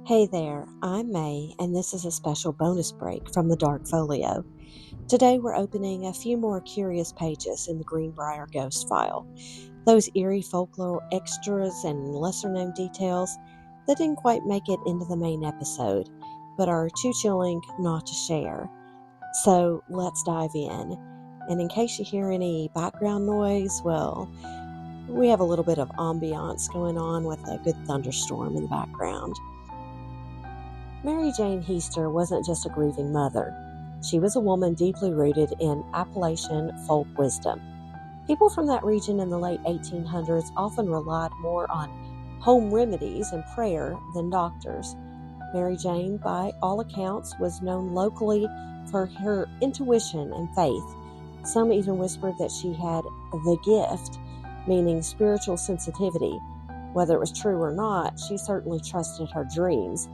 Hey there, I'm May, and this is a special bonus break from the Dark Folio. Today we're opening a few more curious pages in the Greenbrier Ghost file. Those eerie folklore extras and lesser-known details that didn't quite make it into the main episode, but are too chilling not to share. So let's dive in. And in case you hear any background noise, well, we have a little bit of ambiance going on with a good thunderstorm in the background. Mary Jane Heaster wasn't just a grieving mother. She was a woman deeply rooted in Appalachian folk wisdom. People from that region in the late 1800s often relied more on home remedies and prayer than doctors. Mary Jane, by all accounts, was known locally for her intuition and faith. Some even whispered that she had the gift, meaning spiritual sensitivity. Whether it was true or not, she certainly trusted her dreams.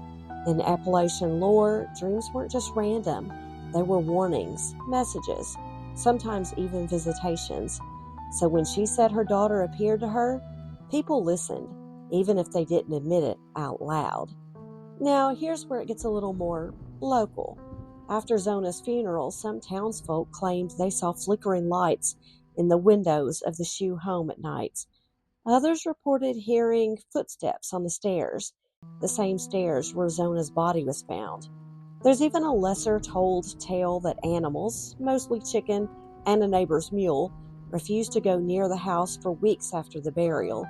In Appalachian lore, dreams weren't just random. They were warnings, messages, sometimes even visitations. So when she said her daughter appeared to her, people listened, even if they didn't admit it out loud. Now, here's where it gets a little more local. After Zona's funeral, some townsfolk claimed they saw flickering lights in the windows of the Shue home at night. Others reported hearing footsteps on the stairs, the same stairs where Zona's body was found. There's even a lesser-told tale that animals, mostly chicken and a neighbor's mule, refused to go near the house for weeks after the burial.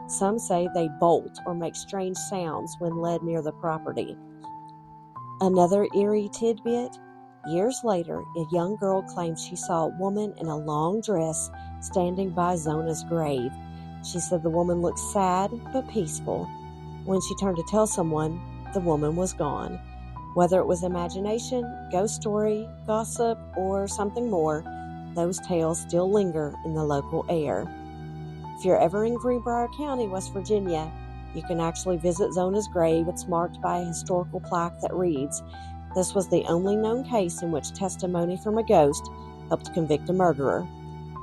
Some say they bolt or make strange sounds when led near the property. Another eerie tidbit: years later, a young girl claimed she saw a woman in a long dress standing by Zona's grave. She said the woman looked sad but peaceful. When she turned to tell someone, the woman was gone. Whether it was imagination, ghost story, gossip, or something more, those tales still linger in the local air. If you're ever in Greenbrier County, West Virginia, you can actually visit Zona's grave. It's marked by a historical plaque that reads, "This was the only known case in which testimony from a ghost helped convict a murderer."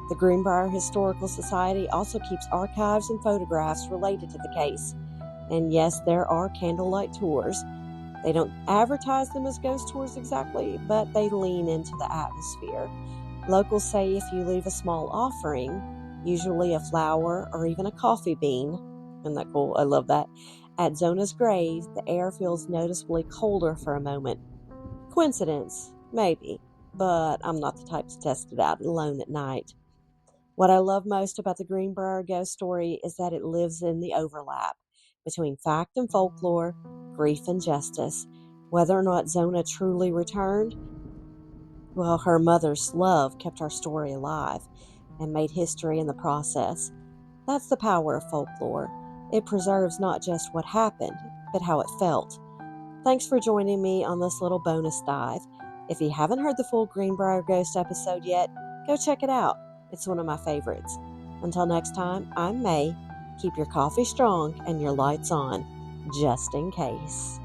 The Greenbrier Historical Society also keeps archives and photographs related to the case. And yes, there are candlelight tours. They don't advertise them as ghost tours exactly, but they lean into the atmosphere. Locals say if you leave a small offering, usually a flower or even a coffee bean, isn't that cool? I love that, at Zona's grave, the air feels noticeably colder for a moment. Coincidence? Maybe, but I'm not the type to test it out alone at night. What I love most about the Greenbrier ghost story is that it lives in the overlap between fact and folklore, grief and justice. Whether or not Zona truly returned, well, her mother's love kept our story alive and made history in the process. That's the power of folklore. It preserves not just what happened, but how it felt. Thanks for joining me on this little bonus dive. If you haven't heard the full Greenbrier Ghost episode yet, go check it out. It's one of my favorites. Until next time, I'm May. Keep your coffee strong and your lights on, just in case.